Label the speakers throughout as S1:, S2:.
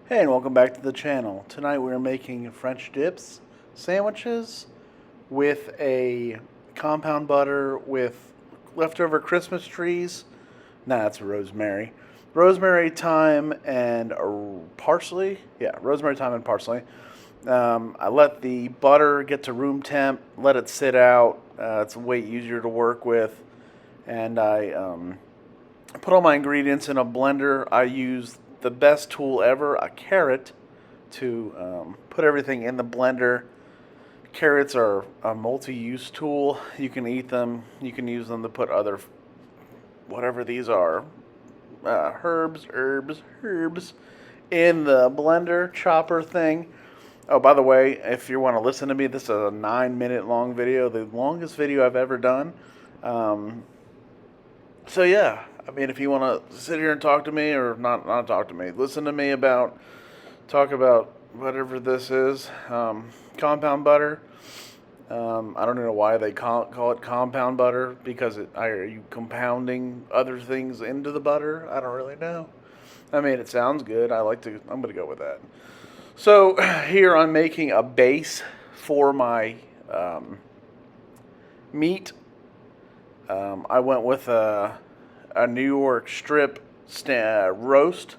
S1: Hey, and welcome back to the channel. Tonight we're making French dips sandwiches with a compound butter with leftover Christmas trees. Nah, that's rosemary. Rosemary, thyme, and parsley. Yeah, rosemary, thyme, and parsley. I let the butter get to room temp, let it sit out. It's way easier to work with. And I put all my ingredients in a blender. I use the best tool ever, a carrot, to put everything in the blender. Carrots are a multi-use tool. You can eat them. You can use them to put other, whatever these are, herbs, in the blender chopper thing. Oh, by the way, if you want to listen to me, this is a 9-minute long video, the longest video I've ever done. So yeah, I mean, if you want to sit here and talk to me, or not talk to me, listen to me talk about whatever this is, compound butter. I don't know why they call it compound butter, because are you compounding other things into the butter? I don't really know. I mean, it sounds good. I'm going to go with that. So here I'm making a base for my meat. I went with a New York strip roast.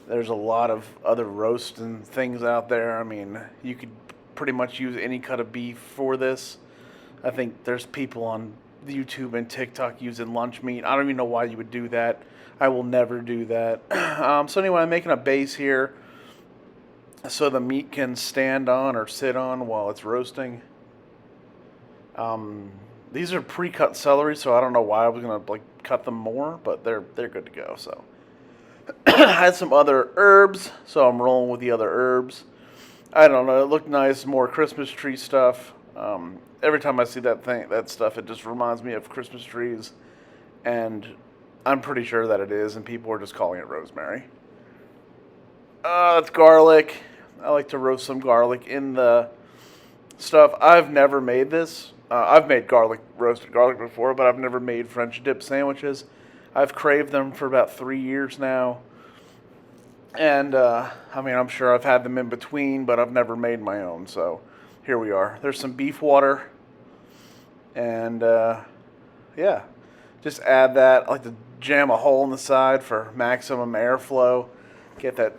S1: There's a lot of other roasts and things out there. I mean, you could pretty much use any cut of beef for this. I think there's people on YouTube and TikTok using lunch meat. I don't even know why you would do that. I will never do that. So anyway, I'm making a base here so the meat can stand on or sit on while it's roasting. These are pre-cut celery, so I don't know why I was gonna cut them more, but they're good to go. So I had some other herbs, so I'm rolling with the other herbs. I don't know, it looked nice, more Christmas tree stuff. Every time I see that stuff, it just reminds me of Christmas trees, and I'm pretty sure that it is, and people are just calling it rosemary. It's garlic. I like to roast some garlic in the stuff. I've never made this. I've made roasted garlic before, but I've never made French dip sandwiches. I've craved them for about 3 years now. And, I mean, I'm sure I've had them in between, but I've never made my own. So here we are. There's some beef water. And, yeah, just add that. I like to jam a hole in the side for maximum airflow. Get that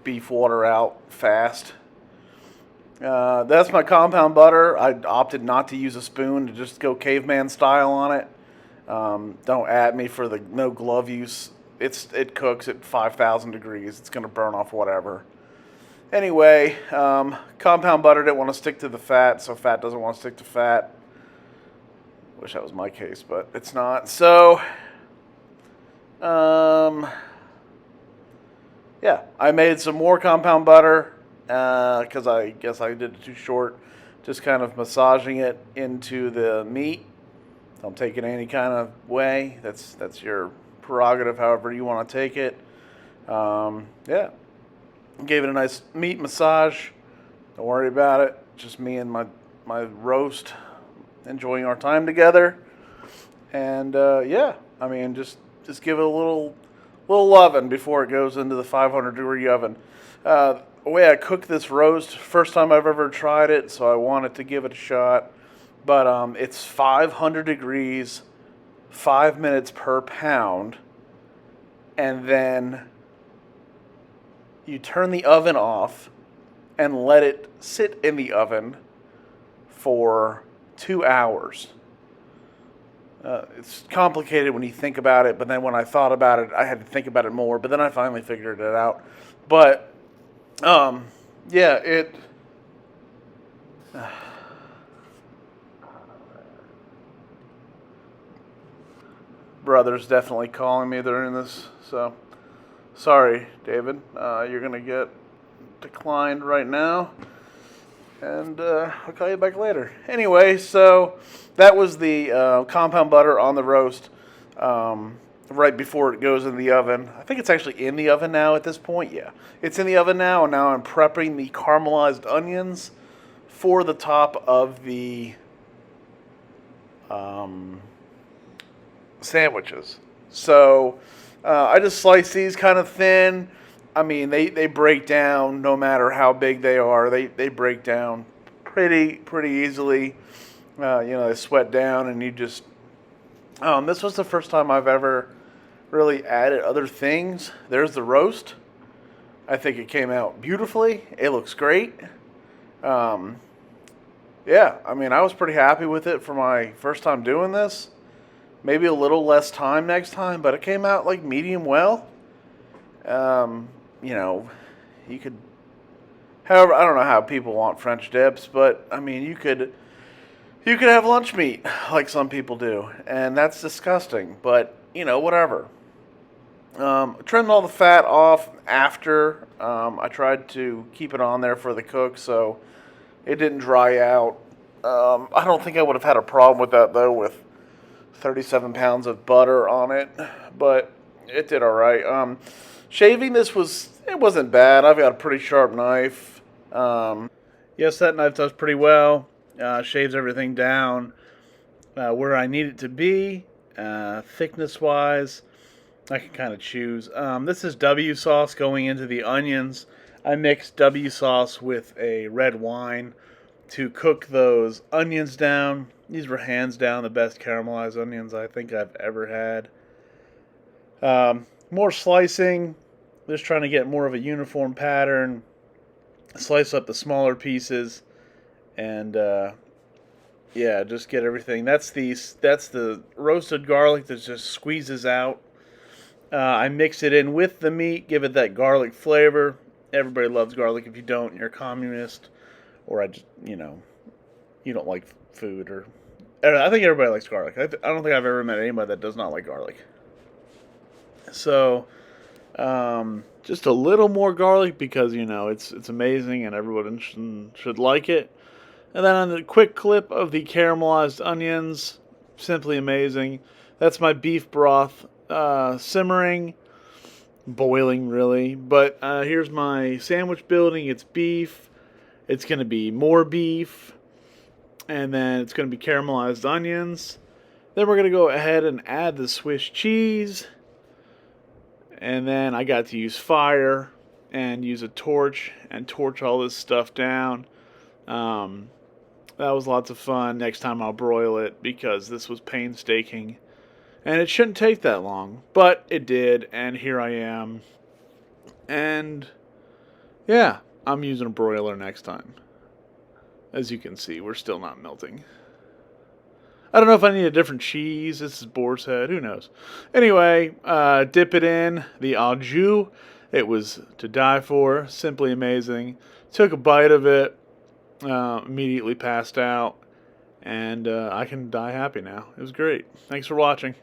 S1: beef water out fast. That's my compound butter. I opted not to use a spoon, to just go caveman style on it. Don't at me for the no glove use. It cooks at 5,000 degrees. It's going to burn off whatever. Anyway, compound butter didn't want to stick to the fat, so fat doesn't want to stick to fat. Wish that was my case, but it's not. So, yeah, I made some more compound butter. Because I guess I did it too short, just kind of massaging it into the meat. Don't take it any kind of way. That's your prerogative, however you want to take it. Yeah, gave it a nice meat massage. Don't worry about it. Just me and my roast, enjoying our time together. And yeah, I mean, just give it a little oven before it goes into the 500-degree oven. The way I cook this roast, first time I've ever tried it, so I wanted to give it a shot. But it's 500 degrees, 5 minutes per pound, and then you turn the oven off and let it sit in the oven for 2 hours. It's complicated when you think about it, but then when I thought about it, I had to think about it more, but then I finally figured it out. But yeah, brother's definitely calling me during this, so sorry, David. You're gonna get declined right now, and I'll call you back later. Anyway, so that was the compound butter on the roast. Right before it goes in the oven. I think it's actually in the oven now at this point. Yeah, it's in the oven now, and now I'm prepping the caramelized onions for the top of the sandwiches. So I just slice these kind of thin. I mean, they break down no matter how big they are. They break down pretty easily. They sweat down, and you just. This was the first time I've ever really added other things. There's the roast. I think it came out beautifully. It looks great. Um, yeah, I mean, I was pretty happy with it for my first time doing this. Maybe a little less time next time, but it came out like medium well. Um, you know, you could, however, I don't know how people want French dips, but I mean, you could have lunch meat like some people do, and that's disgusting. But whatever. Trimmed all the fat off after. I tried to keep it on there for the cook, so it didn't dry out. I don't think I would have had a problem with that though, with 37 pounds of butter on it, but it did all right. Shaving this it wasn't bad. I've got a pretty sharp knife. Yes, that knife does pretty well. Shaves everything down where I need it to be, thickness wise. I can kind of choose. This is W sauce going into the onions. I mixed W sauce with a red wine to cook those onions down. These were hands down the best caramelized onions I think I've ever had. More slicing, just trying to get more of a uniform pattern. Slice up the smaller pieces, and just get everything. That's the roasted garlic that just squeezes out. I mix it in with the meat, give it that garlic flavor. Everybody loves garlic. If you don't, you're a communist, or you don't like food, or I think everybody likes garlic. I don't think I've ever met anybody that does not like garlic. So, just a little more garlic because it's amazing and everyone should like it. And then on the quick clip of the caramelized onions, simply amazing. That's my beef broth simmering, boiling really. But here's my sandwich building. It's beef. It's going to be more beef. And then it's going to be caramelized onions. Then we're going to go ahead and add the Swiss cheese. And then I got to use fire and use a torch and torch all this stuff down. That was lots of fun. Next time I'll broil it because this was painstaking. And it shouldn't take that long. But it did, and here I am. And yeah, I'm using a broiler next time. As you can see, we're still not melting. I don't know if I need a different cheese. This is boar's head. Who knows? Anyway, dip it in the au jus. It was to die for. Simply amazing. Took a bite of it. Immediately passed out. And I can die happy now. It was great. Thanks for watching.